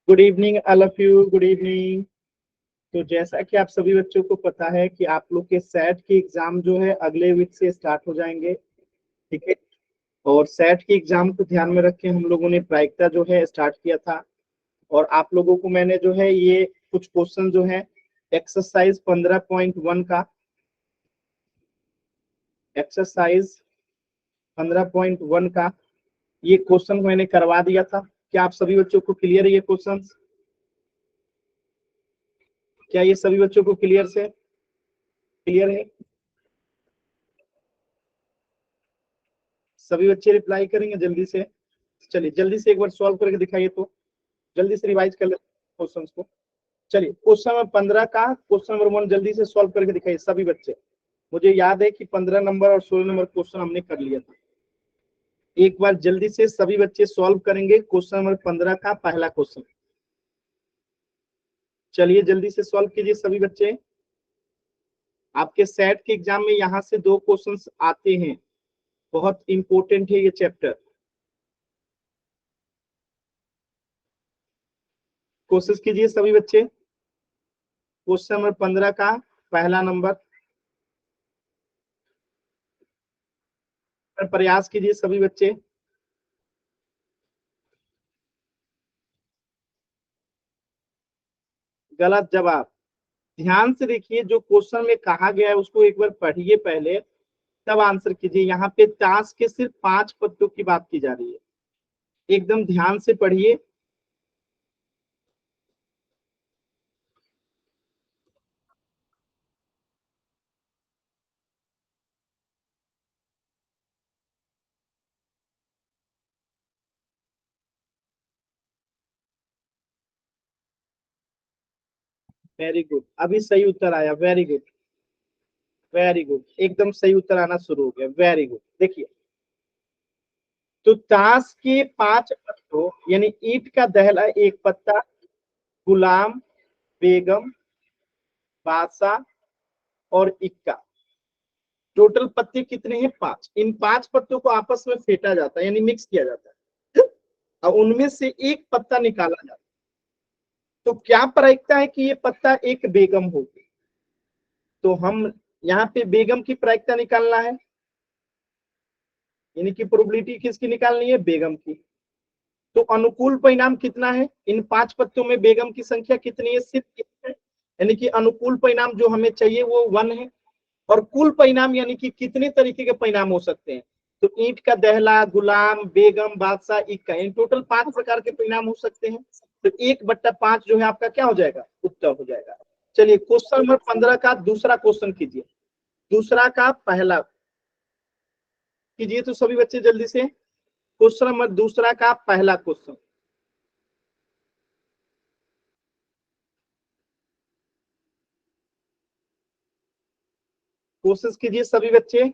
Good evening all of you, good evening. तो जैसा कि आप सभी बच्चों को पता है कि आप लोग के सेट के एग्जाम जो है अगले वीक से स्टार्ट हो जाएंगे। ठीक है। और सेट के एग्जाम को ध्यान में रख के हम लोगों ने प्रायिकता जो है स्टार्ट किया था। और आप लोगों को मैंने जो है ये कुछ क्वेश्चन जो है एक्सरसाइज 15.1 का एक्सरसाइज 15.1 का ये क्वेश्चन मैंने करवा दिया था। क्या आप सभी बच्चों को क्लियर है ये क्वेश्चन? क्या ये सभी बच्चों को क्लियर है? सभी बच्चे रिप्लाई करेंगे जल्दी से। चलिए जल्दी से एक बार सॉल्व करके दिखाइए, तो जल्दी से रिवाइज कर लेते क्वेश्चन को। चलिए क्वेश्चन नंबर 15 का क्वेश्चन नंबर 1 जल्दी से सॉल्व करके दिखाइए सभी बच्चे। मुझे याद है कि 15 नंबर और 16 नंबर क्वेश्चन हमने कर लिया था। एक बार जल्दी से सभी बच्चे सॉल्व करेंगे क्वेश्चन नंबर 15 का पहला क्वेश्चन। चलिए जल्दी से सॉल्व कीजिए सभी बच्चे। आपके सेट के एग्जाम में यहाँ से 2 क्वेश्चंस आते हैं। बहुत इंपॉर्टेंट है ये चैप्टर। कोशिश कीजिए सभी बच्चे। क्वेश्चन नंबर 15 का पहला नंबर प्रयास कीजिए सभी बच्चे। गलत जवाब। ध्यान से देखिए, जो क्वेश्चन में कहा गया है उसको एक बार पढ़िए पहले, तब आंसर कीजिए। यहाँ पे ताश के सिर्फ 5 पत्तों की बात की जा रही है। एकदम ध्यान से पढ़िए। वेरी गुड, अभी सही उत्तर आया। वेरी गुड, वेरी गुड, एकदम सही उत्तर आना शुरू हो गया। Very good. देखिए, तो ताश के 5 पत्तों यानी ईंट का दहला एक पत्ता, गुलाम, बेगम, बादशाह और इक्का। टोटल पत्ते कितने हैं? 5। इन 5 पत्तों को आपस में फेंटा जाता है यानी मिक्स किया जाता है और उनमें से एक पत्ता निकाला जाता है। तो क्या प्रायिकता है कि ये पत्ता एक बेगम होगी? तो हम यहाँ पे बेगम की प्रायिकता निकालना है, यानी कि प्रोबेबिलिटी किसकी निकालनी है? बेगम की। तो अनुकूल परिणाम कितना है? इन 5 पत्तों में बेगम की संख्या कितनी है? सिर्फ एक है। यानी कि अनुकूल परिणाम जो हमें चाहिए वो 1 है। और कुल परिणाम यानी कि कितने तरीके के परिणाम हो सकते हैं? तो ईंट का दहला, गुलाम, बेगम, बादशाह, इक्का, इन टोटल 5 प्रकार के परिणाम हो सकते हैं। तो 1/5 जो है आपका क्या हो जाएगा? उत्तर हो जाएगा। चलिए क्वेश्चन नंबर 15 का दूसरा क्वेश्चन कीजिए। दूसरा का पहला कीजिए तो सभी बच्चे जल्दी से। क्वेश्चन नंबर दूसरा का पहला क्वेश्चन कोशिश कीजिए सभी बच्चे।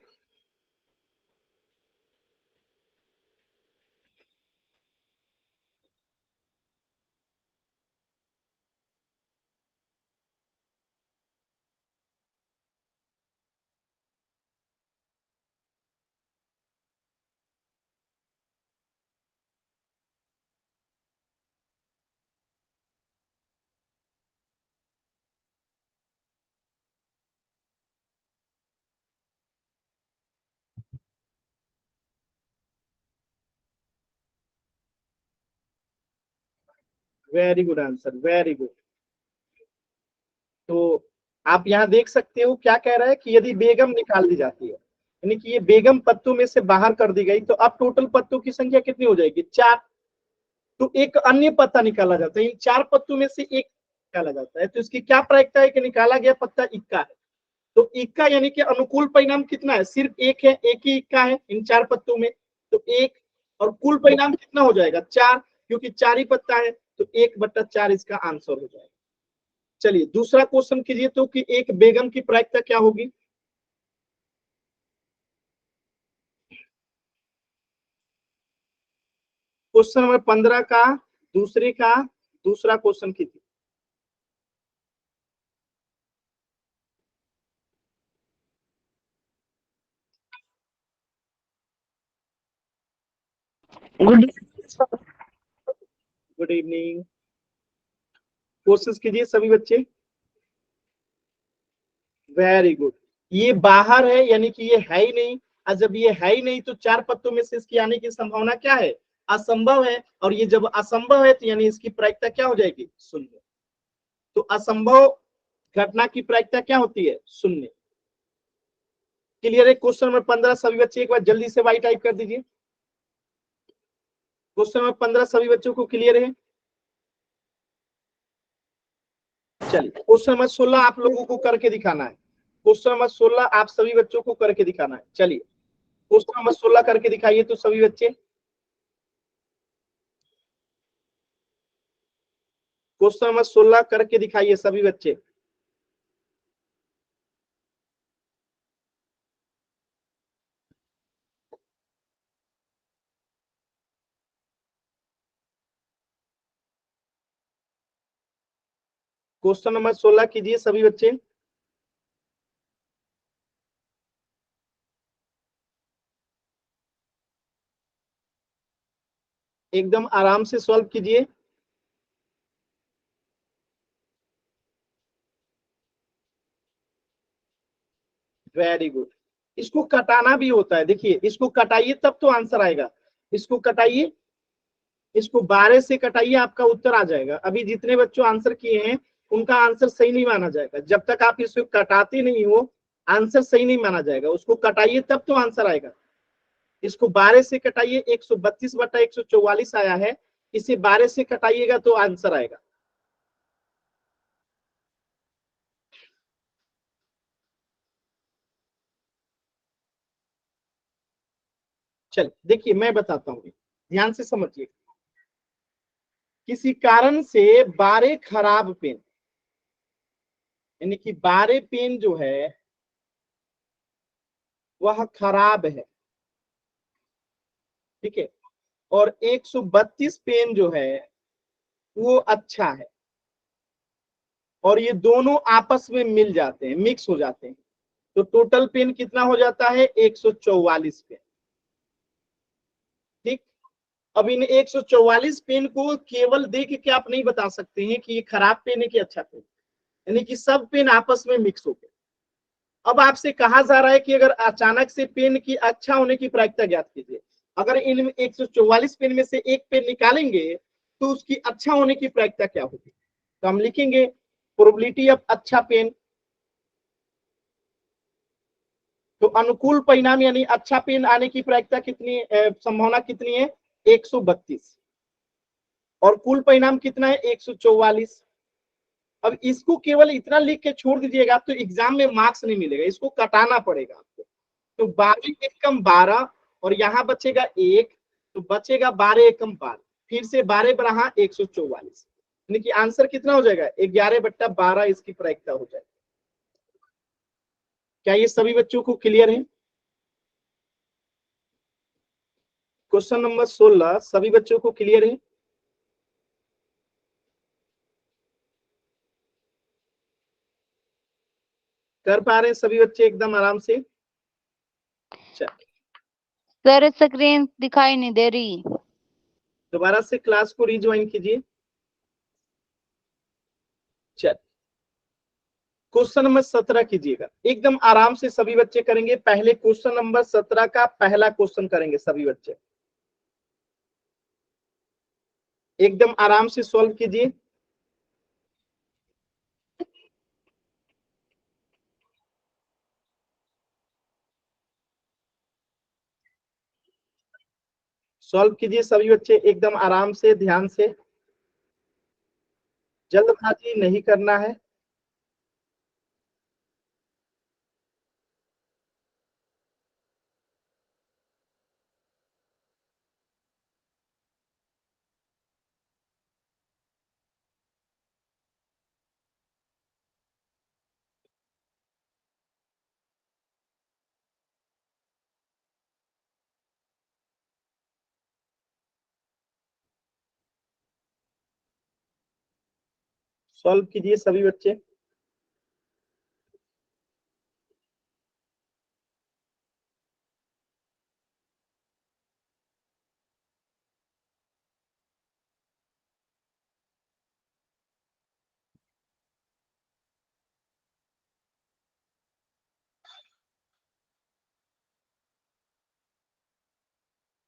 Very good answer, very good. तो आप यहाँ देख सकते हो क्या कह रहा है कि यदि बेगम निकाल दी जाती है, यानी कि ये बेगम पत्तों में से बाहर कर दी गई, तो अब टोटल पत्तों की संख्या कितनी हो जाएगी? 4। तो एक अन्य पत्ता निकाला जाता है, इन 4 पत्तों में से एक निकाला जाता है। तो इसकी क्या प्रायिकता है कि निकाला गया पत्ता इक्का है? तो इक्का यानी कि अनुकूल परिणाम कितना है? सिर्फ एक है, एक ही इक्का है इन 4 पत्तों में। तो एक, और कुल परिणाम कितना हो जाएगा? 4, क्योंकि 4 ही पत्ता है। तो 1/4 इसका आंसर हो जाएगा। चलिए दूसरा क्वेश्चन कीजिए तो कि एक बेगम की प्रायिकता क्या होगी? क्वेश्चन नंबर 15 का दूसरे का दूसरा क्वेश्चन कीजिए। Good evening. कोशिश कीजिए सभी बच्चे। Very good. ये बाहर है यानी कि ये है ही नहीं, और जब ये है ही नहीं तो चार पत्तों में से इसकी आने की संभावना क्या है? असंभव है। और ये जब असंभव है तो यानी इसकी प्रायिकता क्या हो जाएगी? शून्य। तो असंभव घटना की प्रायिकता क्या होती है? शून्य। क्लियर है? क्वेश्चन नंबर 15 सभी बच्चे एक बार जल्दी से वाई टाइप कर दीजिए। क्वेश्चन नंबर 15 सभी बच्चों को क्लियर है? चलिए क्वेश्चन नंबर 16 आप लोगों को करके दिखाना है। क्वेश्चन नंबर 16 आप सभी बच्चों को करके दिखाना है। चलिए क्वेश्चन नंबर 16 करके दिखाइए तो सभी बच्चे। क्वेश्चन नंबर 16 करके दिखाइए सभी बच्चे। क्वेश्चन नंबर 16 कीजिए सभी बच्चे। एकदम आराम से सॉल्व कीजिए। Very good. इसको कटाना भी होता है, देखिए इसको कटाइए तब तो आंसर आएगा। इसको कटाइए, इसको 12 से कटाइए, आपका उत्तर आ जाएगा। अभी जितने बच्चों आंसर किए हैं उनका आंसर सही नहीं माना जाएगा, जब तक आप इसको कटाते नहीं हो आंसर सही नहीं माना जाएगा। उसको कटाइए तब तो आंसर आएगा। इसको 12 से कटाइए, 132/144 आया है, इसे 12 से कटाइएगा तो आंसर आएगा। चल देखिए मैं बताता हूँ, ध्यान से समझिए। किसी कारण से 12 खराब पेन, यानी कि 12 पेन जो है वह खराब है, ठीक है, और 132 पेन जो है वो अच्छा है, और ये दोनों आपस में मिल जाते हैं, मिक्स हो जाते हैं, तो टोटल पेन कितना हो जाता है? 144 पेन। ठीक। अब इन 144 पेन को केवल देख के आप नहीं बता सकते हैं कि ये खराब पेन है कि अच्छा पेन, यानी कि सब पेन आपस में मिक्स हो गए। अब आपसे कहा जा रहा है कि अगर अचानक से पेन की अच्छा होने की प्रायिकता ज्ञात कीजिए। अगर इन 144 पेन में से एक पेन निकालेंगे तो उसकी अच्छा होने की प्रायिकता क्या होगी? तो हम लिखेंगे प्रोबेबिलिटी ऑफ अच्छा पेन। तो अनुकूल परिणाम यानी अच्छा पेन आने की प्रायिकता कितनी, संभावना कितनी है? 132। और कुल परिणाम कितना है? 144। अब इसको केवल इतना लिख के छोड़ दीजिएगा तो एग्जाम में मार्क्स नहीं मिलेगा, इसको कटाना पड़ेगा आपको। तो 12 एकम 12 और यहाँ बचेगा 1, तो बचेगा 12 एकम 12, फिर से 12 बढ़ा 144, यानी कि आंसर कितना हो जाएगा? 11/12 इसकी प्रायिकता हो जाएगी। क्या ये सभी बच्चों को क्लियर है? क्वेश्चन नंबर 16 सभी बच्चों को क्लियर है? कर पा रहे हैं सभी बच्चे एकदम आराम से? चल सर स्क्रीन दिखाई नहीं दे रही। दोबारा से क्लास को रिज्वाइन कीजिए। चल क्वेश्चन नंबर 17 कीजिएगा, एकदम आराम से सभी बच्चे करेंगे। पहले क्वेश्चन नंबर 17 का पहला क्वेश्चन करेंगे सभी बच्चे, एकदम आराम से सॉल्व कीजिए। सॉल्व कीजिए सभी बच्चे एकदम आराम से, ध्यान से, जल्दबाजी नहीं करना है। सॉल्व कीजिए सभी बच्चे।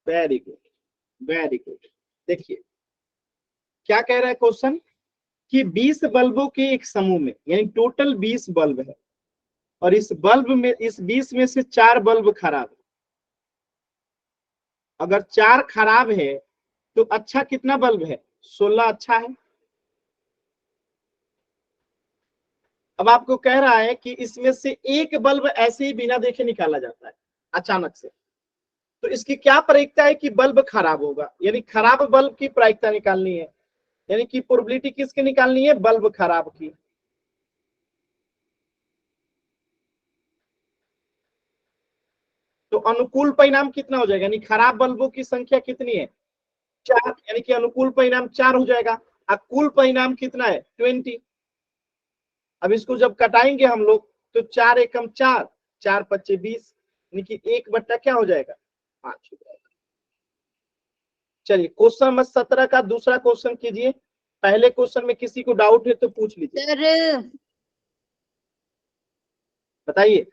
Very good, very good. देखिए क्या कह रहा है क्वेश्चन कि 20 बल्बों के एक समूह में, यानी टोटल 20 बल्ब है, और इस 20 में से 4 बल्ब खराब है। अगर 4 खराब है तो अच्छा कितना बल्ब है? 16 अच्छा है। अब आपको कह रहा है कि इसमें से एक बल्ब ऐसे ही बिना देखे निकाला जाता है अचानक से, तो इसकी क्या प्रायिकता है कि बल्ब खराब होगा? यानी खराब बल्ब की प्रायिकता निकालनी है, यानी कि प्रोबेबिलिटी किसकी निकालनी है? बल्ब खराब की। तो अनुकूल परिणाम कितना हो जाएगा? यानी खराब बल्बों की संख्या कितनी है? 4, यानी कि अनुकूल परिणाम 4 हो जाएगा। और कुल परिणाम कितना है? 20। अब इसको जब कटाएंगे हम लोग तो 4 एकम 4, 4 पच्चे 20, यानी कि 1/, क्या हो जाएगा? 5 हो जाएगा। चलिए क्वेश्चन नंबर 17 का दूसरा क्वेश्चन कीजिए। पहले क्वेश्चन में किसी को डाउट है तो पूछ लीजिए, सर बताइए।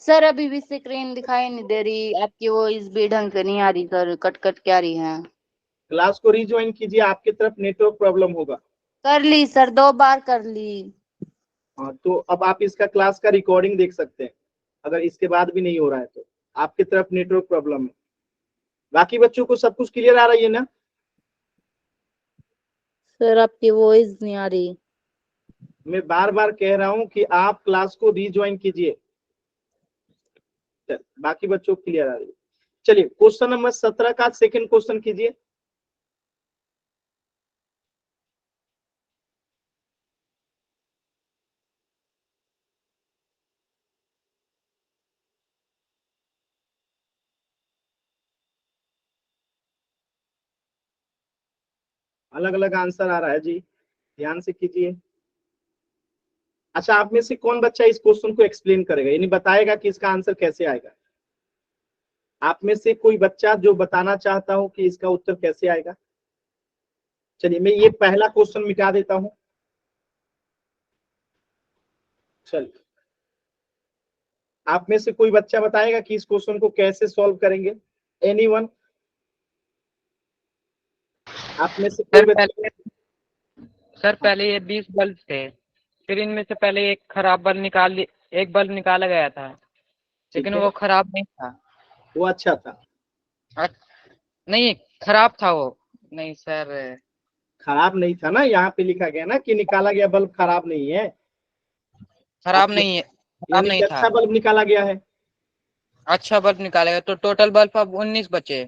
सर अभी भी स्क्रीन दिखाई नहीं दे रही, आपकी वॉइस भी ढंग से नहीं आ रही सर, कट कट के आ रही है। क्लास को रिज्वाइन कीजिए, आपकी तरफ नेटवर्क प्रॉब्लम होगा। कर ली सर, 2 बार कर ली। हाँ तो अब आप इसका क्लास का रिकॉर्डिंग देख सकते हैं, अगर इसके बाद भी नहीं हो रहा है तो आपकी तरफ नेटवर्क प्रॉब्लम है। बाकी बच्चों को सब कुछ क्लियर आ रही है ना? सर आपकी वॉइस नहीं आ रही। मैं बार बार कह रहा हूं कि आप क्लास को रिज्वाइन कीजिए। बाकी बच्चों को क्लियर आ रही है। चलिए क्वेश्चन नंबर 17 का सेकंड क्वेश्चन कीजिए। अलग अलग आंसर आ रहा है जी, ध्यान से कीजिए। अच्छा, आप में से कौन बच्चा इस क्वेश्चन को एक्सप्लेन करेगा, यानी बताएगा कि इसका आंसर कैसे आएगा? आप में से कोई बच्चा जो बताना चाहता हो कि इसका उत्तर कैसे आएगा? चलिए मैं ये पहला क्वेश्चन मिटा देता हूं। चलिए आप में से कोई बच्चा बताएगा कि इस क्वेश्चन को कैसे सॉल्व करेंगे? एनीवन? आप में से कोई बच्चा? सर पहले ये 20 बल्ब थे, फिर इनमें से पहले एक खराब बल्ब एक बल्ब निकाला गया था, ठीक लेकिन है, वो खराब नहीं था। वो अच्छा था। नहीं, खराब था वो। नहीं सर, खराब नहीं था ना, यहाँ पे लिखा गया ना कि निकाला गया बल्ब खराब नहीं है। खराब आप नहीं है, खराब यानी कि नहीं था। अच्छा बल्ब निकाला गया है। अच्छा बल्ब निकाला गया, तो टोटल बल्ब अब 19 बचे।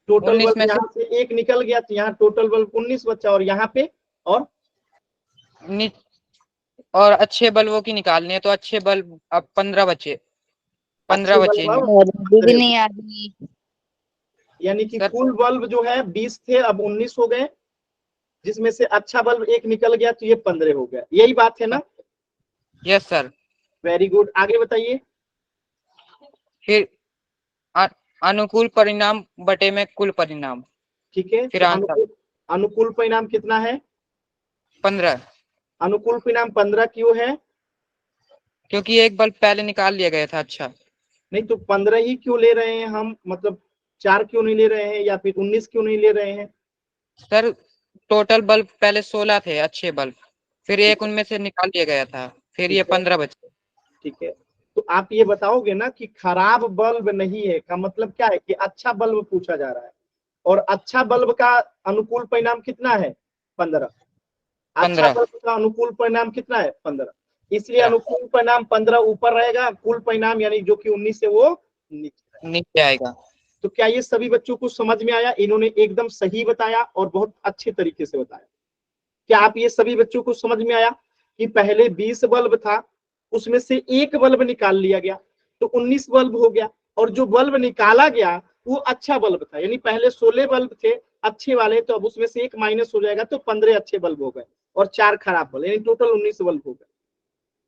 टोटल 19 बल्ब में से यहाँ से एक निकल गया तो यहाँ टोटल बल्ब 19 बचा, और यहाँ पे और और अच्छे बल्बों की निकालनी है, तो अच्छे बल्ब अब 15 बचे। 15 अच्छे बचे बल्ब इनमें। अब और अभी भी 15 नहीं बचे। आ रही। यानी कि सर कुल बल्ब जो है 20 थे, अब 19 हो गए, जिसमें से अच्छा बल्ब एक निकल गया तो ये 15 हो गया। यही बात है ना? Yes sir. वेरी गुड, आगे बताइए। फिर अ- अनुकूल परिणाम बटे में कुल परिणाम। ठीक है, फिर तो आंसर अनुकूल परिणाम कितना है? 15, अनुकूल परिणाम 15 क्यों है? क्योंकि एक बल्ब पहले निकाल लिया गया था। अच्छा नहीं तो 15 ही क्यों ले रहे हैं हम, मतलब 4 क्यों नहीं ले रहे हैं, या फिर 19 क्यों नहीं ले रहे हैं? सर, टोटल बल्ब पहले 16 थे अच्छे बल्ब, फिर ठीक एक है, उनमें से निकाल दिया गया था, फिर ठीक ये है, 15 बचे। ठीक है। तो आप ये बताओगे ना कि खराब बल्ब नहीं है, का मतलब क्या है कि अच्छा बल्ब पूछा जा रहा है, और अच्छा बल्ब का अनुकूल परिणाम कितना है? 15। अच्छा 15 बल्ब का अनुकूल परिणाम कितना है? 15। इसलिए अनुकूल परिणाम 15 ऊपर रहेगा, कुल परिणाम यानी जो कि 19 है वो नीचे। नीचे आएगा। तो क्या ये सभी बच्चों को समझ में आया? इन्होंने एकदम सही बताया और बहुत अच्छे तरीके से बताया। क्या आप ये सभी बच्चों को समझ में आया कि पहले 20 बल्ब था, उसमें से एक बल्ब निकाल लिया गया तो 19 बल्ब हो गया, और जो बल्ब निकाला गया वो अच्छा बल्ब था, यानी पहले 16 बल्ब थे अच्छे वाले, तो अब उसमें से एक माइनस हो जाएगा तो 15 अच्छे बल्ब हो गए और 4 खराब बल्ब, यानी टोटल 19 बल्ब हो गए।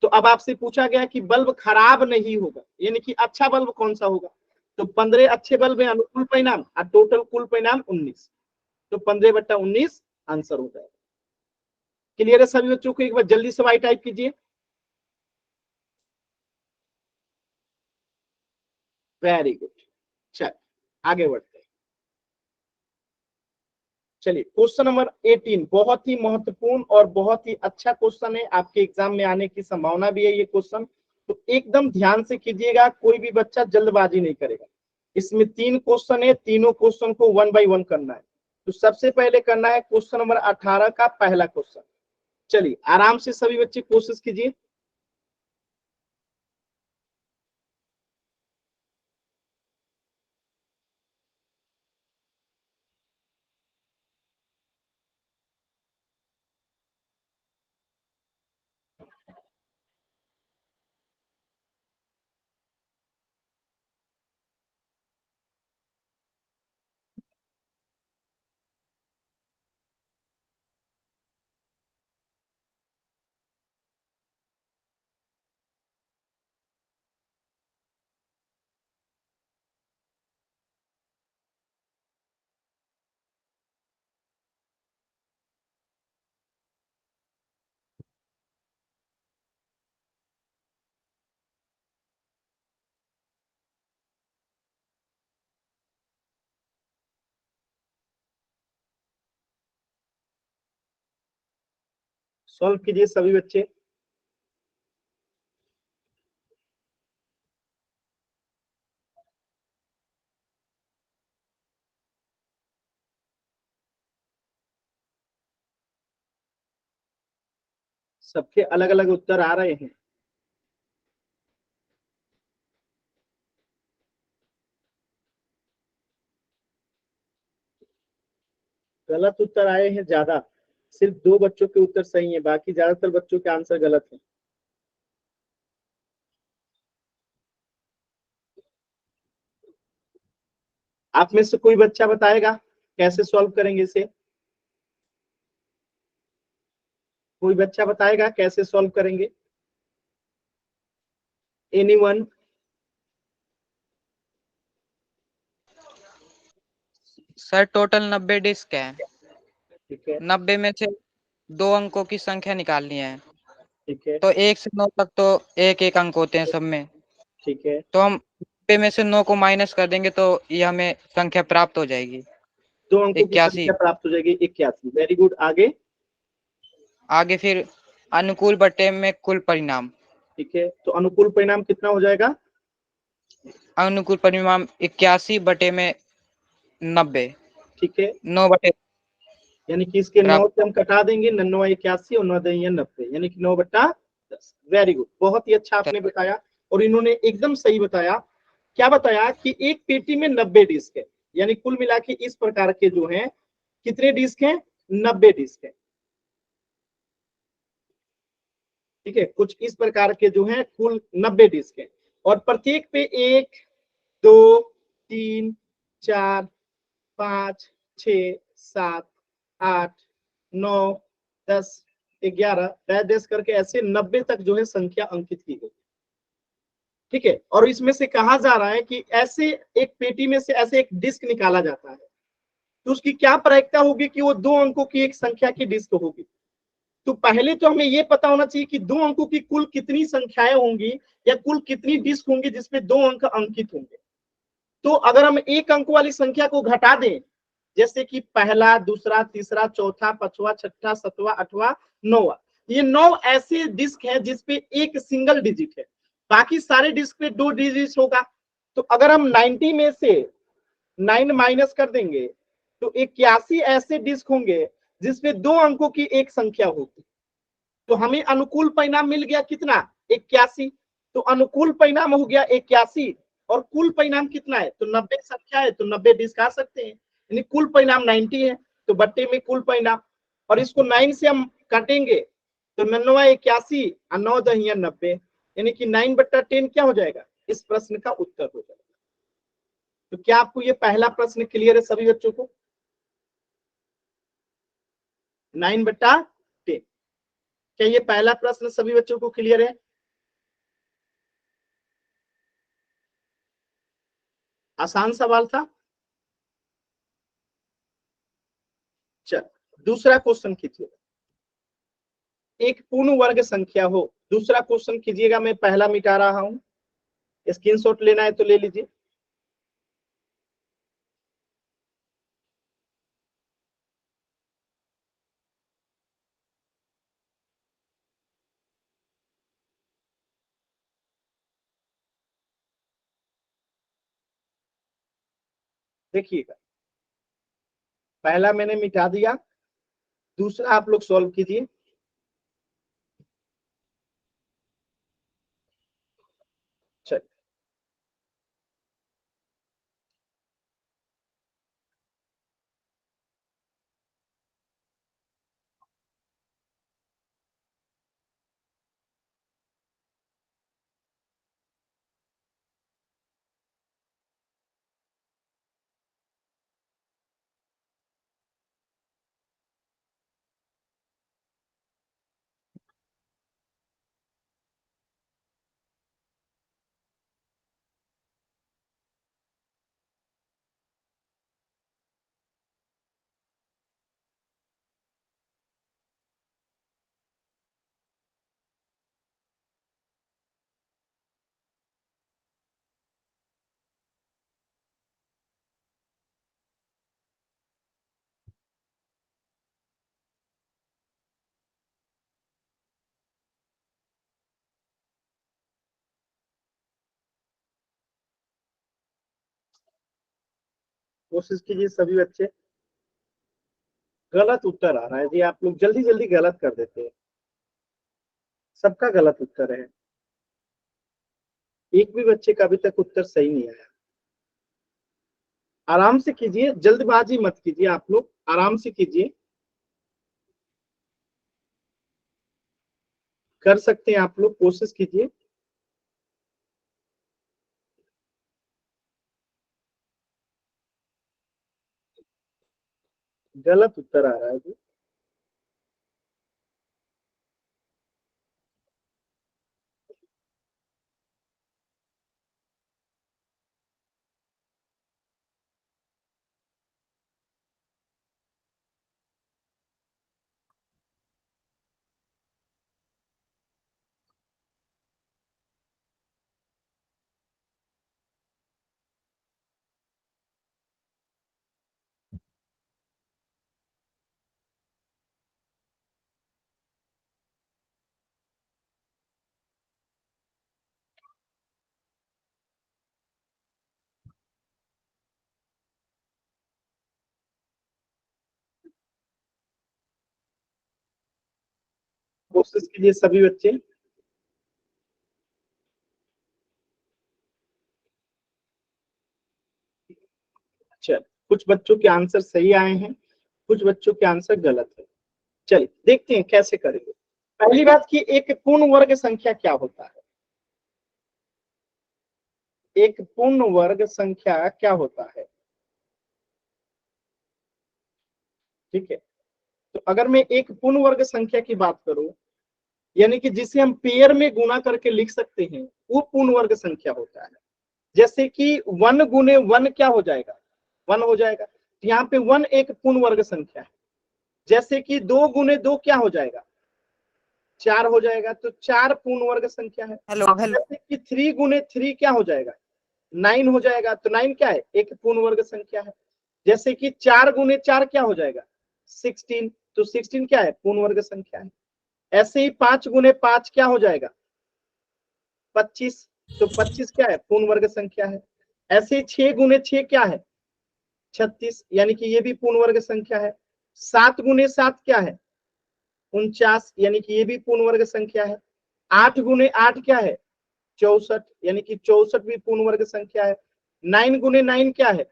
तो अब आपसे पूछा गया कि बल्ब खराब नहीं होगा, यानी कि अच्छा बल्ब कौन सा होगा? तो 15 अच्छे बल्ब है अनुकूल परिणाम, और टोटल कुल परिणाम 19, तो 15/19 आंसर हो जाएगा। क्लियर है सभी बच्चों को? एक बार जल्दी से वाई टाइप कीजिए। Very good. चल आगे बढ़ते हैं। चलिए क्वेश्चन नंबर 18 बहुत ही महत्वपूर्ण और बहुत ही अच्छा क्वेश्चन है, आपके एग्जाम में आने की संभावना भी है ये क्वेश्चन, तो एकदम ध्यान से कीजिएगा, कोई भी बच्चा जल्दबाजी नहीं करेगा। इसमें 3 क्वेश्चन है, तीनों क्वेश्चन को 1 बाय 1 करना है। तो सबसे पहले करना है क्वेश्चन नंबर 18 का पहला क्वेश्चन। चलिए आराम से सभी बच्चे कोशिश कीजिए। सॉल्व कीजिए सभी बच्चे। सबके अलग अलग उत्तर आ रहे हैं। गलत उत्तर आए हैं ज्यादा, सिर्फ 2 बच्चों के उत्तर सही है, बाकी ज्यादातर बच्चों के आंसर गलत है। आप में से कोई बच्चा बताएगा कैसे सॉल्व करेंगे इसे? कोई बच्चा बताएगा कैसे सॉल्व करेंगे? एनीवन? सर टोटल 90 डिस्क है, ठीक है 90 में से 2 अंकों की संख्या निकालनी है, ठीक है तो 1 से 9 तक तो एक एक अंक होते हैं सब में, ठीक है। तो हम 90 में से 9 को माइनस कर देंगे तो ये हमें संख्या प्राप्त हो जाएगी 2 अंकों की 81। संख्या प्राप्त हो जाएगी 81। वेरी गुड, आगे? आगे फिर अनुकूल बटे में कुल परिणाम, ठीक है, तो अनुकूल परिणाम कितना हो जाएगा? अनुकूल परिणाम 81 बटे में 90, ठीक है, 9 बटे यानी कि इसके 9 प्राप्त। से हम कटा देंगे, 9 81 और 9 90, यानी कि 9/10। वेरी गुड, बहुत ही अच्छा आपने बताया, और इन्होंने एकदम सही बताया। क्या बताया कि एक पेटी में 90 डिस्क है, यानी कुल मिला के इस प्रकार के जो हैं कितने डिस्क हैं? 90 डिस्क है। ठीक है, कुछ इस प्रकार के जो हैं कुल 90 डिस्क है, और प्रत्येक पे 1 2 3 4 5 6 7 8 9 10 11 डैश करके ऐसे 90 तक जो है संख्या अंकित की गई। ठीक है, और इसमें से कहा जा रहा है कि ऐसे एक पेटी में से ऐसे एक डिस्क निकाला जाता है, तो उसकी क्या प्रायिकता होगी कि वो 2 अंकों की एक संख्या की डिस्क होगी। तो पहले तो हमें ये पता होना चाहिए कि 2 अंकों की कुल कितनी संख्याएं होंगी या कुल कितनी डिस्क होंगी जिसमें 2 अंक अंकित होंगे। तो अगर हम 1 अंक वाली संख्या को घटा दें, जैसे कि पहला, दूसरा, तीसरा, चौथा, पांचवा, छठा, सातवां, आठवां, नौवां, ये 9 ऐसे डिस्क हैं जिसपे एक सिंगल डिजिट है, बाकी सारे डिस्क पे 2 डिजिट होगा। तो अगर हम 90 में से 9 माइनस कर देंगे तो 81 ऐसे डिस्क होंगे जिसपे 2 अंकों की एक संख्या होगी। तो हमें अनुकूल परिणाम मिल गया कितना? 81। तो अनुकूल परिणाम हो गया 81, और कुल परिणाम कितना है? तो 90 संख्या है, तो 90 डिस्क आ सकते हैं, यानी कुल परिणाम 90 है, तो बट्टे में कुल परिणाम, और इसको 9 से हम काटेंगे तो 9 81 और 9 दहिया 90, यानी कि 9/10 क्या हो जाएगा? इस प्रश्न का उत्तर हो जाएगा। तो क्या आपको ये पहला प्रश्न क्लियर है सभी बच्चों को? 9/10, क्या ये पहला प्रश्न सभी बच्चों को क्लियर है? आसान सवाल था। चल दूसरा क्वेश्चन कीजिए। एक पूर्ण वर्ग संख्या हो, दूसरा क्वेश्चन कीजिएगा, मैं पहला मिटा रहा हूं, स्क्रीनशॉट लेना है तो ले लीजिए। देखिएगा, पहला मैंने मिटा दिया, दूसरा आप लोग सॉल्व कीजिए। चलिए, कोशिश कीजिए सभी बच्चे। गलत उत्तर आ रहा है जी, आप लोग जल्दी जल्दी गलत कर देते हैं, सबका गलत उत्तर है, एक भी बच्चे का अभी तक उत्तर सही नहीं आया। आराम से कीजिए, जल्दबाजी मत कीजिए, आप लोग आराम से कीजिए, कर सकते हैं आप लोग, कोशिश कीजिए। गलत उत्तर आ रहा है जी। कोशिश कीजिए सभी बच्चे। चल, कुछ बच्चों के आंसर सही आए हैं, कुछ बच्चों के आंसर गलत है। चलिए देखते हैं कैसे करेंगे। पहली बात कि एक पूर्ण वर्ग संख्या क्या होता है, एक पूर्ण वर्ग संख्या क्या होता है। ठीक है, तो अगर मैं एक पूर्ण वर्ग संख्या की बात करूं, यानी कि जिसे हम पेयर में गुणा करके लिख सकते हैं, वो पूर्ण वर्ग संख्या होता है। जैसे कि 1 गुने 1 क्या हो जाएगा, 1 हो जाएगा, यहाँ पे 1 एक पूर्ण वर्ग संख्या है। जैसे कि 2 गुने 2 क्या हो जाएगा, 4 हो जाएगा, तो 4 पूर्ण वर्ग संख्या है। जैसे कि 3 गुने 3 क्या हो जाएगा, 9 हो जाएगा, तो 9 क्या है, एक पूर्ण वर्ग संख्या है। जैसे कि 4 गुने 4 क्या हो जाएगा, 16, तो 16 क्या है, पूर्ण वर्ग संख्या है। ऐसे ही 5 गुने 5 क्या हो जाएगा, 25, तो 25 क्या है, पूर्ण वर्ग संख्या है। ऐसे ही 6 गुने 6 क्या है, 36, यानी कि ये भी पूर्ण वर्ग संख्या है। 7 गुने 7 क्या है, 49, यानी कि ये भी पूर्ण वर्ग संख्या है। 8 गुने 8 क्या है, 64, यानी कि 64 भी पूर्ण वर्ग संख्या है। 9 गुने 9 क्या है,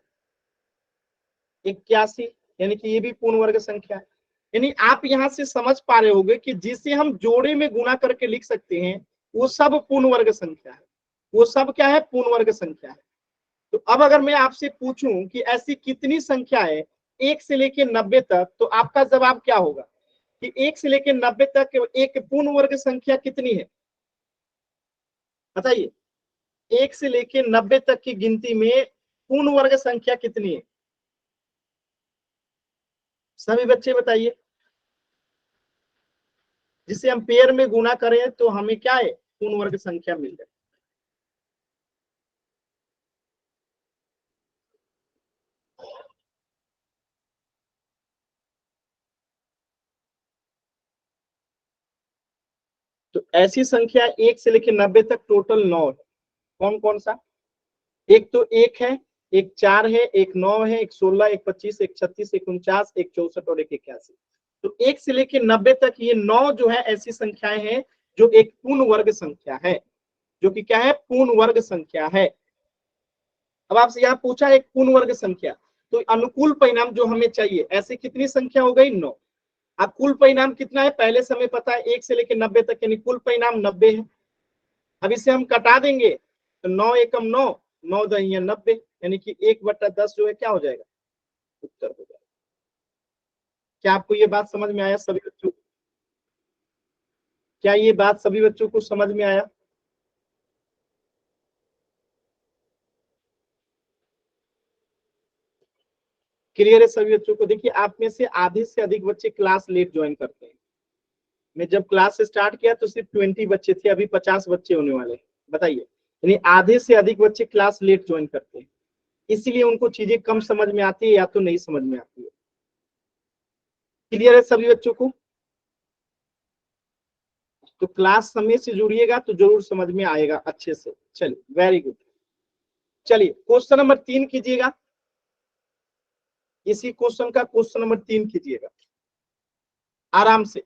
81, यानी कि ये भी पूर्ण वर्ग संख्या है। यानी आप यहां से समझ पा रहे होंगे कि जिसे हम जोड़े में गुणा करके लिख सकते हैं, वो सब पूर्ण वर्ग संख्या है, वो सब क्या है, पूर्ण वर्ग संख्या है। तो अब अगर मैं आपसे पूछूं कि ऐसी कितनी संख्या है 1 से लेकर 90 तक, तो आपका जवाब क्या होगा कि 1 से लेकर 90 तक एक पूर्ण वर्ग संख्या कितनी है, बताइए। 1 से लेकर 90 तक की गिनती में पूर्ण वर्ग संख्या कितनी है, सभी बच्चे बताइए। जिसे हम पेयर में गुणा करें तो हमें क्या है, पूर्ण वर्ग संख्या मिल जाए। तो ऐसी संख्या 1 से लेकर 90 तक टोटल 9 है। कौन कौन सा, एक तो 1 है, एक 4 है, एक 9 है, एक 16, एक 25, एक 36, एक 49, एक 64 और एक 81। तो 1 से लेकर 90 तक ये 9 जो है ऐसी संख्याएं हैं जो एक पूर्ण वर्ग संख्या है, जो कि क्या है, पूर्ण वर्ग संख्या है। अब आपसे यहाँ पूछा एक पूर्ण वर्ग संख्या, तो अनुकूल परिणाम जो हमें चाहिए, ऐसे कितनी संख्या हो गई, 9। अब कुल परिणाम कितना है, पहले से हमें पता है 1 से लेकर 90 तक, यानी कुल परिणाम 90 है। अब इसे हम कटा देंगे तो 9 एकम 9, 9 दहिया 90, यानी कि 1/10 जो है क्या हो जाएगा, उत्तर हो जाएगा। क्या आपको ये बात समझ में आया सभी बच्चों, क्या ये बात सभी बच्चों को समझ में आया? क्लियर है सभी बच्चों को? देखिए आप में से आधे से अधिक बच्चे क्लास लेट ज्वाइन करते हैं। मैं जब क्लास स्टार्ट किया तो सिर्फ 20 बच्चे थे, अभी 50 बच्चे होने वाले। बताइए, यानी आधे से अधिक बच्चे क्लास लेट ज्वाइन करते हैं, इसीलिए उनको चीजें कम समझ में आती है या तो नहीं समझ में आती है। क्लियर है सभी बच्चों को? तो क्लास समय से जुड़िएगा तो जरूर समझ में आएगा अच्छे से। चलिए, वेरी गुड। चलिए क्वेश्चन नंबर 3 कीजिएगा, इसी क्वेश्चन का क्वेश्चन नंबर 3 कीजिएगा आराम से।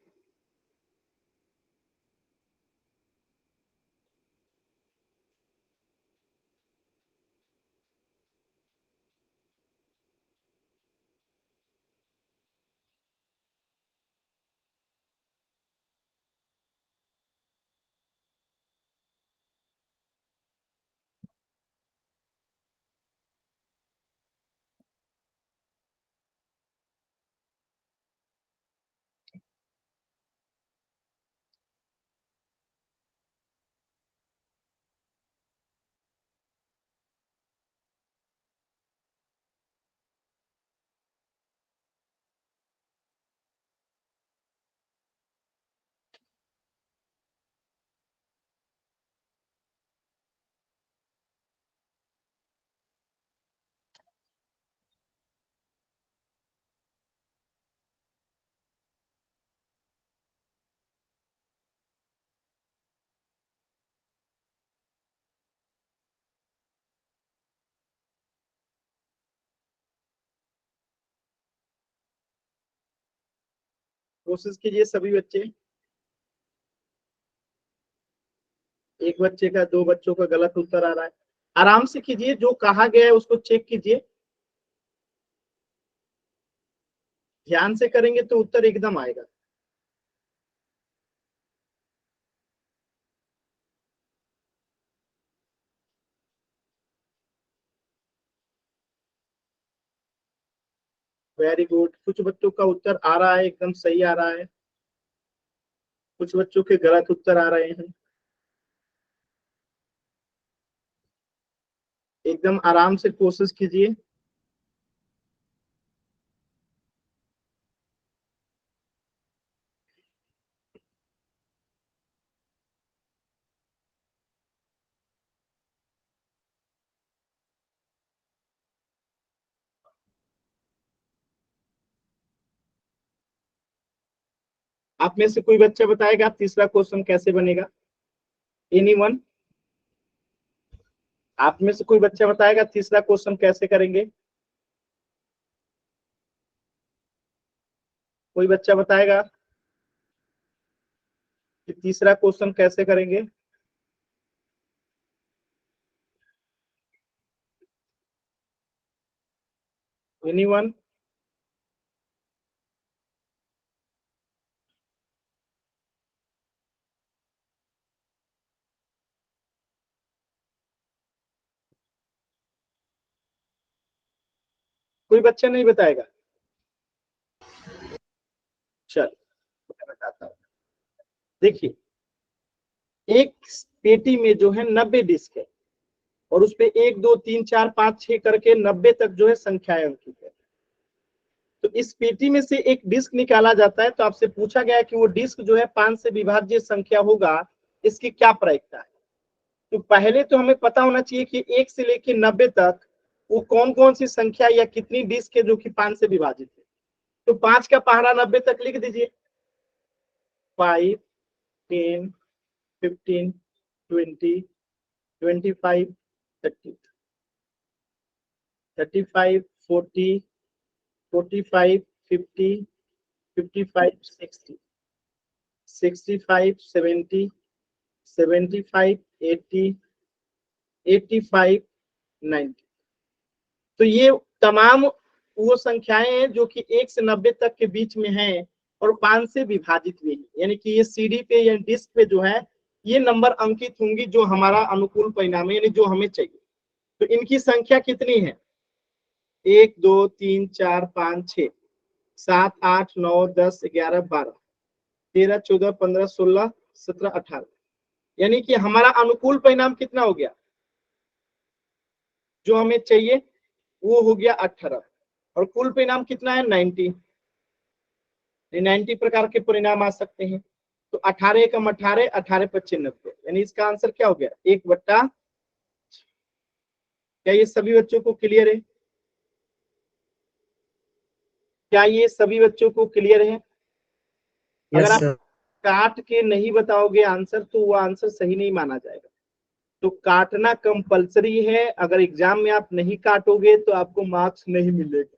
कोशिश कीजिए सभी बच्चे। एक बच्चे का, दो बच्चों का गलत उत्तर आ रहा है। आराम से कीजिए, जो कहा गया है उसको चेक कीजिए, ध्यान से करेंगे तो उत्तर एकदम आएगा। Very good. कुछ बच्चों का उत्तर आ रहा है, एकदम सही आ रहा है, कुछ बच्चों के गलत उत्तर आ रहे हैं। एकदम आराम से कोशिश कीजिए। आप में से कोई बच्चा बताएगा तीसरा क्वेश्चन कैसे बनेगा? एनीवन? आप में से कोई बच्चा बताएगा तीसरा क्वेश्चन कैसे करेंगे? कोई बच्चा बताएगा कि तीसरा क्वेश्चन कैसे करेंगे? एनीवन? कोई बच्चा नहीं बताएगा? चल मैं बताता हूँ। देखिए, एक पेटी में जो है 90 डिस्क है और उस पे 1 2 3 4 5 6 करके 90 तक जो है संख्याएं अंकित है। तो इस पेटी में से एक डिस्क निकाला जाता है, तो आपसे पूछा गया है कि वो डिस्क जो है 5 से विभाज्य संख्या होगा, इसकी क्या प्रायिकता है? तो पहले तो हमें पता होना चाहिए कि 1 से लेकर 90 तक वो कौन कौन सी संख्या या कितनी डिस्क है जो कि 5 से विभाजित है। तो 5 का पहाड़ा 90 तक लिख दीजिए। 5 10 15 20 25 30। 35, 40, 45, 50, 55, 60, 65, 70, 75, 80, 85, 90। तो ये तमाम वो संख्याएं हैं जो कि 1 से 90 तक के बीच में हैं और 5 से विभाजित भी है, यानी कि ये सीडी पे या डिस्क पे जो है ये नंबर अंकित होंगी जो हमारा अनुकूल परिणाम है, यानी जो हमें चाहिए। तो इनकी संख्या कितनी है? 1, 2, 3, 4, 5, 6, 7, 8, 9, 10, 11, 12, 13, 14, 15, 16, 17, 18, यानी कि हमारा अनुकूल परिणाम कितना हो गया? जो हमें चाहिए वो हो गया 18, और कुल परिणाम कितना है? 90। 90 प्रकार के परिणाम आ सकते हैं। तो 18 एकम 18, 18 पच्चीस 90, यानी इसका आंसर क्या हो गया? 1/। क्या ये सभी बच्चों को क्लियर है? क्या ये सभी बच्चों को क्लियर है? अगर आप काट के नहीं बताओगे आंसर तो वो आंसर सही नहीं माना जाएगा। तो काटना कंपलसरी है, अगर एग्जाम में आप नहीं काटोगे तो आपको मार्क्स नहीं मिलेगा।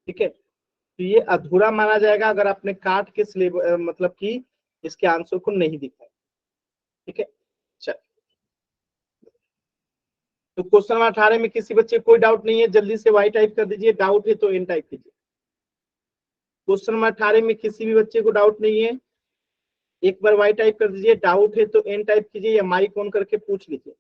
ठीक है, तो ये अधूरा माना जाएगा अगर आपने काट के मतलब कि इसके आंसर को नहीं दिखाया। ठीक है, चल। तो क्वेश्चन नंबर 18 में किसी बच्चे कोई डाउट नहीं है? जल्दी से वाई टाइप कर दीजिए, डाउट है तो एन टाइप कीजिए। क्वेश्चन नंबर 18 में किसी भी बच्चे को डाउट नहीं है? एक बार वाई टाइप कर दीजिए, डाउट है तो एन टाइप कीजिए या माइक ऑन करके पूछ लीजिए।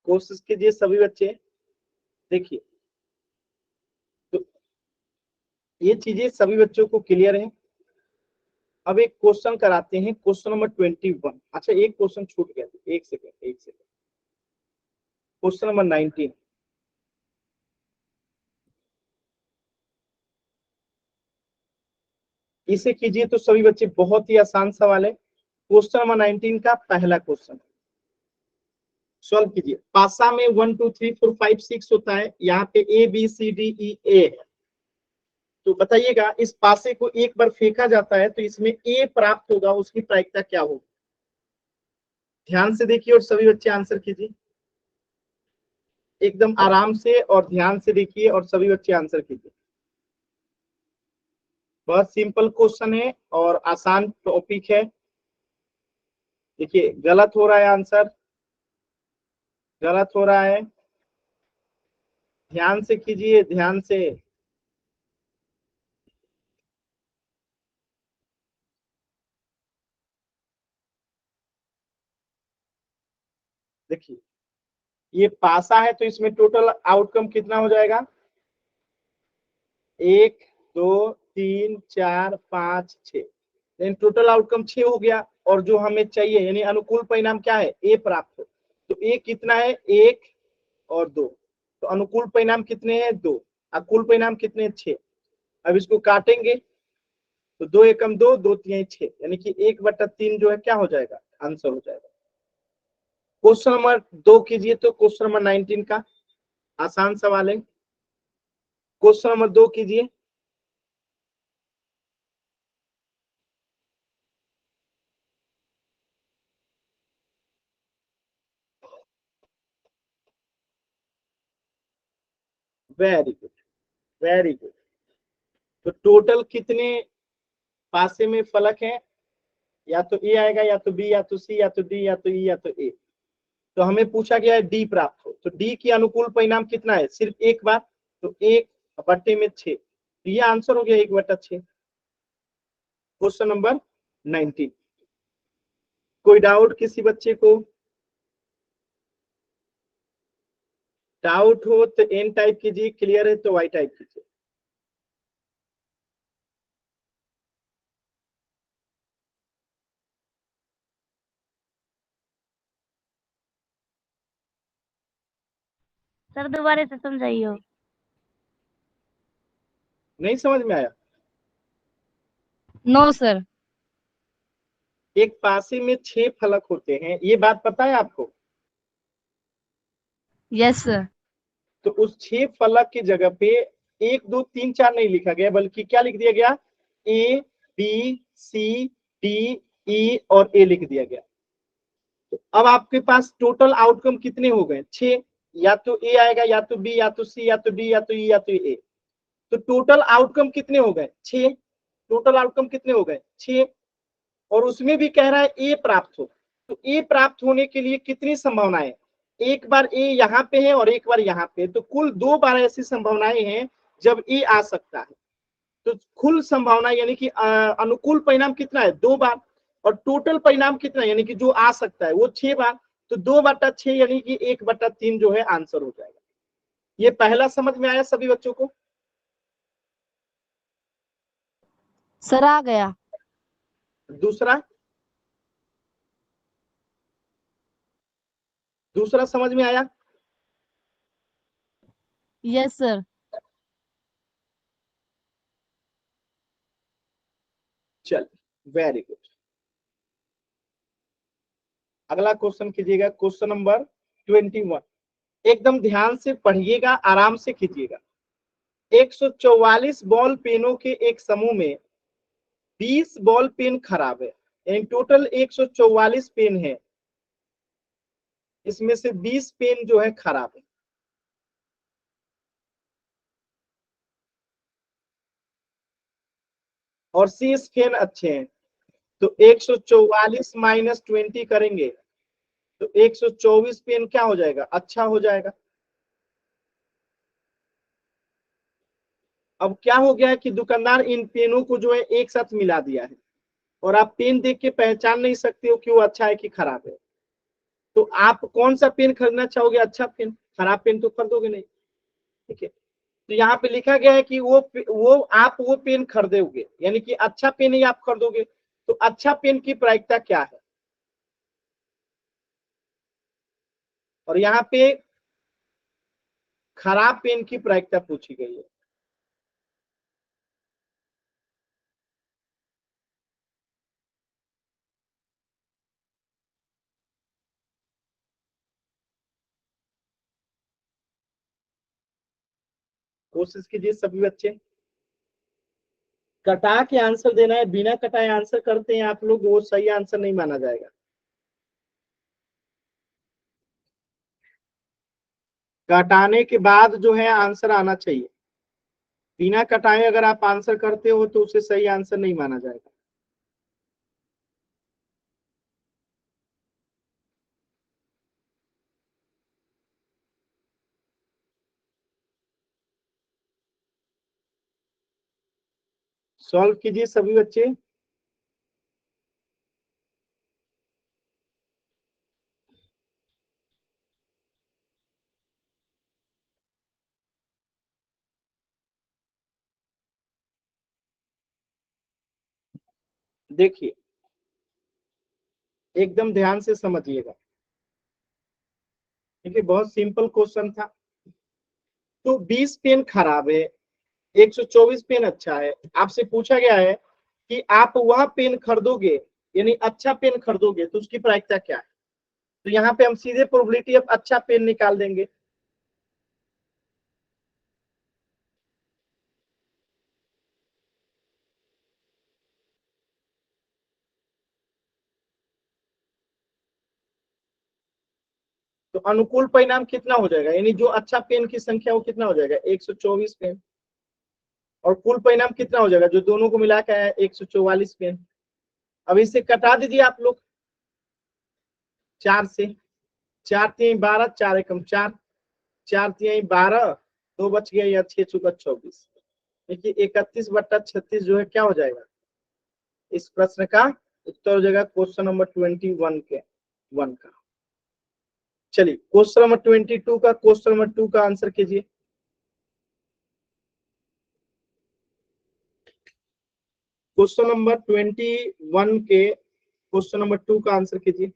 कोशिश कीजिए सभी बच्चे। देखिए, तो ये चीजें सभी बच्चों को क्लियर है। अब एक क्वेश्चन कराते हैं, क्वेश्चन नंबर 21। अच्छा, एक क्वेश्चन छूट गया, एक सेकेंड। क्वेश्चन नंबर 19, इसे कीजिए तो सभी बच्चे, बहुत ही आसान सवाल है। क्वेश्चन नंबर 19 का पहला क्वेश्चन सॉल्व कीजिए। पासा में 1 2 3 4 5 6 होता है, यहाँ पे A B C D E ए है। तो बताइएगा, इस पासे को एक बार फेंका जाता है तो इसमें ए प्राप्त होगा, उसकी प्रायिकता क्या होगी? ध्यान से देखिए और सभी बच्चे आंसर कीजिए, एकदम आराम से और ध्यान से देखिए और सभी बच्चे आंसर कीजिए। बहुत सिंपल क्वेश्चन है और आसान टॉपिक है। देखिए, गलत हो रहा है आंसर, गलत हो रहा है, ध्यान से कीजिए, ध्यान से। देखिए, ये पासा है तो इसमें टोटल आउटकम कितना हो जाएगा? 1 2 3 4 5 6, यानी टोटल आउटकम 6 हो गया। और जो हमें चाहिए यानी अनुकूल परिणाम क्या है? ए प्राप्त हो। तो ए कितना है? 1 और 2, तो अनुकूल परिणाम कितने हैं? 2। अकुल परिणाम कितने? 6। अब इसको काटेंगे तो 2 एकम 2, 2 3 6, यानी कि 1/3 जो है क्या हो जाएगा? आंसर हो जाएगा। क्वेश्चन नंबर 2 कीजिए तो क्वेश्चन नंबर 19 का आसान सवाल है। क्वेश्चन नंबर 2 कीजिए। Very good, very good. तो टोटल कितने पासे में फलक है? या तो ए आएगा, या तो बी, या तो सी, या तो डी, या तो ई, या तो ए। तो हमें पूछा गया है डी प्राप्त हो, तो डी की अनुकूल परिणाम कितना है? सिर्फ एक बार, तो 1/6। तो ये आंसर हो गया 1/6। Question number 19। कोई डाउट किसी बच्चे को? डाउट हो तो एन टाइप कीजिए, क्लियर है तो वाई टाइप कीजिए। सर दोबारा से समझाइए। नहीं समझ में आया? No sir. एक पासे में 6 फलक होते हैं, ये बात पता है आपको? Yes sir. तो उस 6 फलक की जगह पे 1 2 3 4 नहीं लिखा गया, बल्कि क्या लिख दिया गया? A B C D E और ए लिख दिया गया। तो अब आपके पास टोटल आउटकम कितने हो गए? 6। या तो ए आएगा, या तो बी, या तो सी, या तो डी, या तो ई, या तो ए। तो टोटल आउटकम कितने हो गए? 6। टोटल आउटकम कितने हो गए? 6। और उसमें भी कह रहा है ए प्राप्त हो। तो ए प्राप्त होने के लिए कितनी संभावनाएं? एक बार ए यहाँ पे है और एक बार यहाँ पे, तो कुल 2 बार ऐसी संभावनाएं हैं जब ए आ सकता है। तो कुल संभावना यानी कि अनुकूल परिणाम कितना है? 2 बार। और टोटल परिणाम कितना है? यानी कि जो आ सकता है वो 6 बार। तो 2/6 यानी कि 1/3 जो है आंसर हो जाएगा। ये पहला समझ में आया सभी बच्चों को? सर आ गया। दूसरा दूसरा समझ में आया? Yes sir. चल, वेरी गुड। अगला क्वेश्चन कीजिएगा, क्वेश्चन नंबर 21। एकदम ध्यान से पढ़िएगा, आराम से कीजिएगा। 144 बॉल पेनों के एक समूह में 20 बॉल पेन खराब है, यानी टोटल 144 पेन है, इसमें से 20 पेन जो है खराब है। और 30 पेन अच्छे हैं। तो 144 माइनस 20 करेंगे तो 124 पेन क्या हो जाएगा? अच्छा हो जाएगा। अब क्या हो गया है कि दुकानदार इन पेनों को जो है एक साथ मिला दिया है, और आप पेन देख के पहचान नहीं सकते हो कि वो अच्छा है कि खराब है। तो आप कौन सा पेन खरीदना चाहोगे? अच्छा पेन। खराब पेन तो खरीदोगे नहीं। ठीक है, तो यहाँ पे लिखा गया है कि वो पेन खरीदोगे, यानी कि अच्छा पेन ही आप खरीदोगे। तो अच्छा पेन की प्रायिकता क्या है? और यहाँ पे खराब पेन की प्रायिकता पूछी गई है। कोशिश कीजिए सभी बच्चे, कटा के आंसर देना है। बिना कटाए आंसर करते हैं आप लोग, वो सही आंसर नहीं माना जाएगा। कटाने के बाद जो है आंसर आना चाहिए। बिना कटाए अगर आप आंसर करते हो तो उसे सही आंसर नहीं माना जाएगा। सॉल्व कीजिए सभी बच्चे। देखिए, एकदम ध्यान से समझिएगा। देखिए, बहुत सिंपल क्वेश्चन था। तो 20 पेन खराब है, 124 पेन अच्छा है। आपसे पूछा गया है कि आप वह पेन खरीदोगे, यानी अच्छा पेन खरीदोगे, तो उसकी प्रायिकता क्या है? तो यहाँ पे हम सीधे प्रोबेबिलिटी ऑफ अच्छा पेन निकाल देंगे। तो अनुकूल परिणाम कितना हो जाएगा? यानी जो अच्छा पेन की संख्या वो कितना हो जाएगा? 124 पेन। और कुल परिणाम कितना हो जाएगा जो दोनों को मिला के आया? 144 पेन। अब इसे कटा दीजिए आप लोग 4 से। 4 3 12, 4 एकम 4, 4 3 12, 2 बच गया, या 6 चुका 24। देखिए 31/36 जो है क्या हो जाएगा? इस प्रश्न का उत्तर हो जाएगा क्वेश्चन नंबर 21 के 1 का। चलिए क्वेश्चन नंबर 22 का क्वेश्चन नंबर 2 का आंसर कीजिए। क्वेश्चन नंबर 21 के क्वेश्चन नंबर 2 का आंसर कीजिए।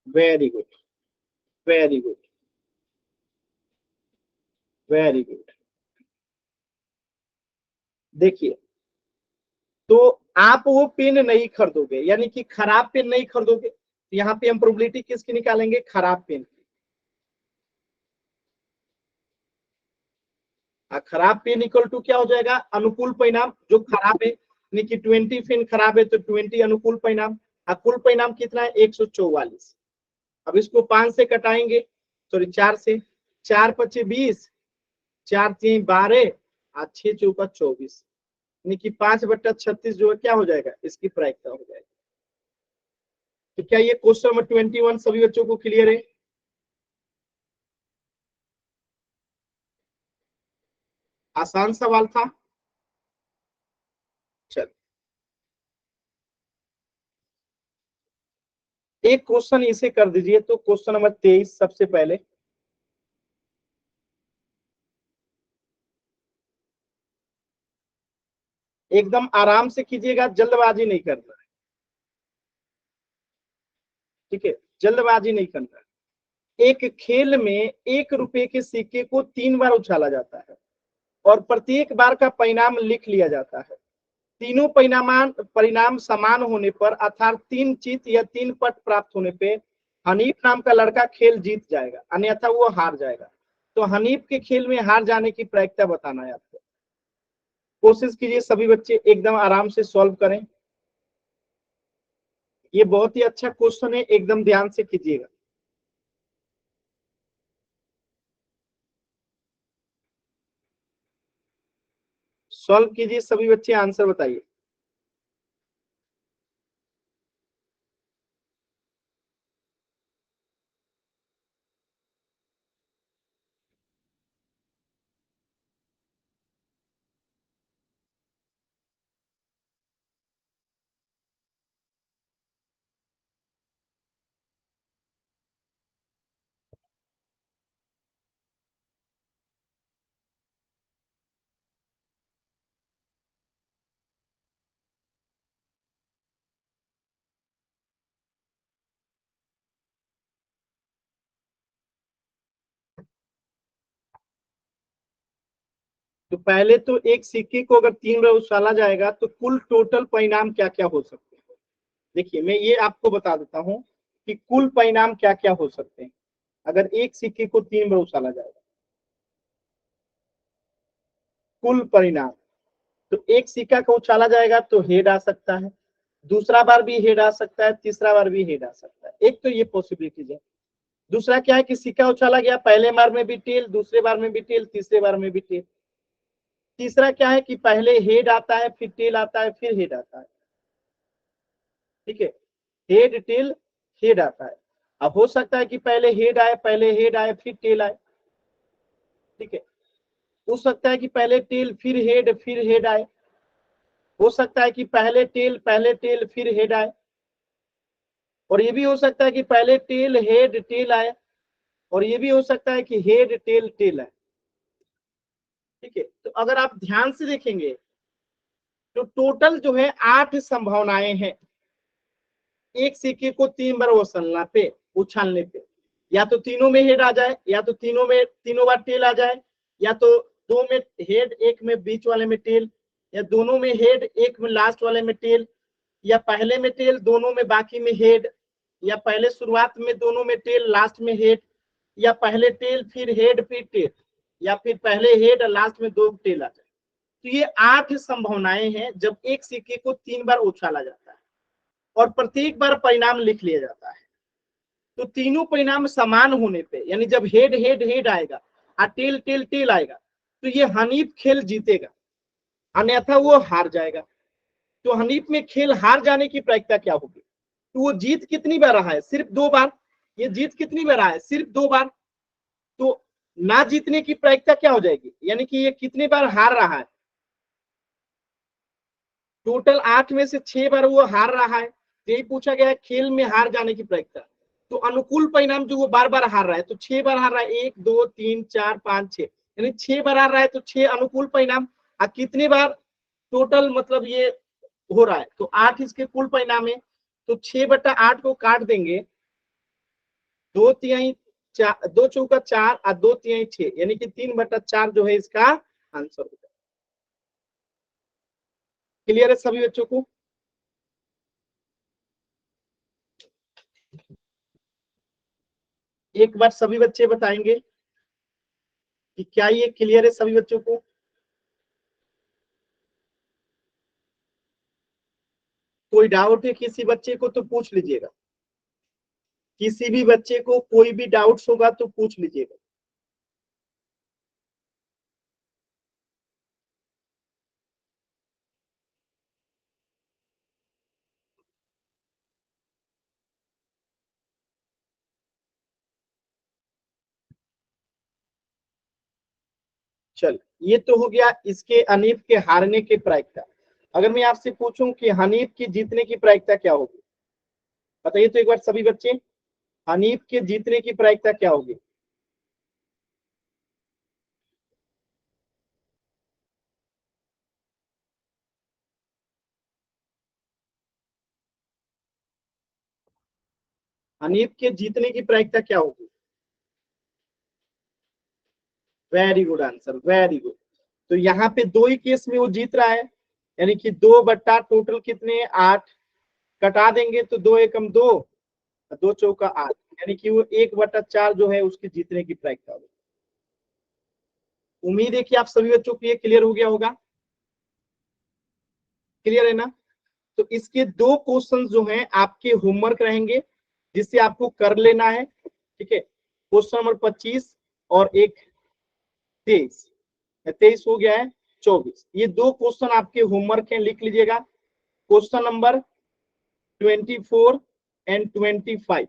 Very good, very good, very good. देखिए, तो आप वो पेन नहीं खरीदोगे, यानी कि खराब पेन नहीं खरीदोगे। यहाँ पे हम प्रोबेबिलिटी किसकी निकालेंगे? खराब पेन की। खराब पेन इक्वल टू क्या हो जाएगा? अनुकूल परिणाम। जो खराब है, यानी कि 20 पेन खराब है तो 20 अनुकूल परिणाम। कुल परिणाम कितना है? 144। अब इसको 5 से कटाएंगे, सॉरी 4 से। 4 पचे 20, 4 3 12 और 6 चौका 24, यानी कि 5/36 जो है क्या हो जाएगा? इसकी प्रायिकता हो जाएगी। तो क्या ये क्वेश्चन नंबर 21 सभी बच्चों को क्लियर है? आसान सवाल था। चल, एक क्वेश्चन इसे कर दीजिए। तो क्वेश्चन नंबर 23 सबसे पहले एकदम आराम से कीजिएगा, जल्दबाजी नहीं करना है, ठीक है? जल्दबाजी नहीं करना है। एक खेल में 1 रुपए के सिक्के को 3 बार उछाला जाता है और प्रत्येक बार का परिणाम लिख लिया जाता है। तीनों परिणाम समान होने पर अर्थात 3 चित या 3 पट प्राप्त होने पे हनीफ नाम का लड़का खेल जीत जाएगा, अन्यथा वो हार जाएगा। तो हनीफ के खेल में हार जाने की प्रायिकता बताना है आपको। कोशिश कीजिए सभी बच्चे एकदम आराम से सॉल्व करें। ये बहुत ही अच्छा क्वेश्चन है, एकदम ध्यान से कीजिएगा। सॉल्व कीजिए सभी बच्चे, आंसर बताइए। तो पहले तो एक सिक्के को अगर 3 बार उछाला जाएगा तो कुल टोटल परिणाम क्या क्या हो सकते हैं? देखिए, मैं ये आपको बता देता हूं कि कुल परिणाम क्या क्या हो सकते हैं अगर एक सिक्के को 3 बार उछाला जाएगा। कुल परिणाम, तो एक सिक्का को उछाला जाएगा तो हेड आ सकता है, दूसरा बार भी हेड आ सकता है, तीसरा बार भी हेड आ सकता है। एक तो ये पॉसिबिलिटीज है। दूसरा क्या है कि सिक्का उछाला गया, पहले बार में भी टेल, दूसरे बार में भी टेल, तीसरे बार में भी टेल। तीसरा क्या है कि पहले हेड आता है, फिर टेल आता है, फिर हेड आता है, ठीक है? हेड टेल हेड आता है। अब हो सकता है कि पहले हेड आए फिर टेल आए, ठीक है? हो सकता है कि पहले टेल फिर हेड आए। हो सकता है कि पहले टेल फिर हेड आए। और ये भी हो सकता है कि पहले टेल हेड टेल आए। और ये भी हो सकता है कि हेड टेल टेल आए, ठीक है? तो अगर आप ध्यान से देखेंगे तो टोटल जो है 8 संभावनाएं हैं एक सिक्के को 3 बार उछालने पे। या तो तीनों में हेड आ जाए, या तो तीनों बार टेल आ जाए, या तो 2 में हेड, 1 में बीच वाले में टेल, या दोनों में हेड, 1 में लास्ट वाले में टेल, या पहले में टेल, दोनों में बाकी में हेड, या पहले शुरुआत में दोनों में टेल, लास्ट में हेड, या पहले टेल फिर हेड फिर टेल, या फिर पहले हेड और लास्ट में 2 टेल आ जाए। तो ये 8 संभावनाएं हैं जब एक सिक्के को 3 बार उछाला जाता है और प्रत्येक बार परिणाम लिख लिया जाता है। तो तीनों परिणाम समान होने पे, यानी जब हेड हेड हेड आएगा और टेल टेल टेल आएगा, तो ये हनीफ खेल जीतेगा, अन्यथा वो हार जाएगा। तो हनीफ में खेल हार जाने की प्रायिकता क्या होगी? तो वो जीत कितनी बार रहा है? सिर्फ 2 बार। ये जीत कितनी बार रहा है? सिर्फ 2 बार। तो ना जीतने की प्रायिकता क्या हो जाएगी? यानी कि ये कितनी बार हार रहा है? टोटल 8 में से 6 बार वो हार रहा है। यही पूछा गया है खेल में हार जाने की प्रायिकता। तो अनुकूल परिणाम जो वो बार बार हार रहा है, तो 6 बार हार रहा है, 1 2 3 4 5 6, यानी 6 बार हार रहा है, तो 6 अनुकूल परिणाम। और कितनी बार टोटल मतलब ये हो रहा है? तो 8 इसके कुल परिणाम है। तो 6/8 को काट देंगे, 2 तिहाई 4, 2 चौका 4 और 2 तिहाई 6, यानी कि 3/4 जो है इसका आंसर होगा। क्लियर है सभी बच्चों को? एक बार सभी बच्चे बताएंगे कि क्या ये क्लियर है सभी बच्चों को? कोई डाउट है किसी बच्चे को तो पूछ लीजिएगा। किसी भी बच्चे को कोई भी डाउट्स होगा तो पूछ लीजिएगा। चल, ये तो हो गया इसके हनीफ के हारने की प्रायिकता। अगर मैं आपसे पूछूं कि हनीफ की जीतने की प्रायिकता क्या होगी, बताइए तो एक बार सभी बच्चे, हनीफ के जीतने की प्रायिकता क्या होगी? हनीफ के जीतने की प्रायिकता क्या होगी? Very good answer, very good. तो यहाँ पे 2 ही केस में वो जीत रहा है, यानी कि 2 बट्टा टोटल कितने? 8। कटा देंगे तो 2 एकम 2, 2 चौका 8, यानी कि वो 1/4 जो है उसकी जीतने की प्रायिकता होगी। उम्मीद है कि आप सभी बच्चों को ये क्लियर हो गया होगा। क्लियर है ना? तो इसके 2 क्वेश्चन जो हैं आपके होमवर्क रहेंगे, जिससे आपको कर लेना है। ठीक है, क्वेश्चन नंबर 25 और एक 23, 23 हो गया है 24। ये 2 क्वेश्चन आपके होमवर्क हैं, लिख लीजिएगा। क्वेश्चन नंबर 24 एंड 25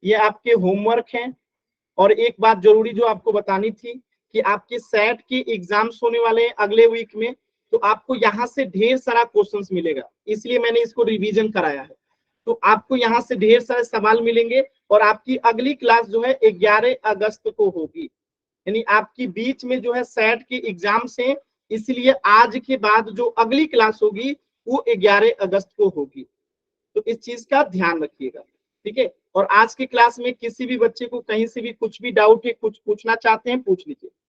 ये आपके होमवर्क हैं। और एक बात जरूरी जो आपको बतानी थी कि आपके सेट के एग्जाम्स होने वाले हैं अगले वीक में, तो आपको यहाँ से ढेर सारा क्वेश्चंस मिलेगा, इसलिए मैंने इसको रिवीजन कराया है। तो आपको यहाँ से ढेर सारे सवाल मिलेंगे और आपकी अगली क्लास जो है 11 अगस्त को होगी, यानी आपकी बीच में जो है सेट के एग्जाम्स हैं, इसलिए आज के बाद जो अगली क्लास होगी वो 11 अगस्त को होगी। तो इस चीज का ध्यान रखिएगा। ठीक है, और आज की क्लास में किसी भी बच्चे को कहीं से भी कुछ भी डाउट है, कुछ पूछना चाहते हैं, पूछ लीजिए।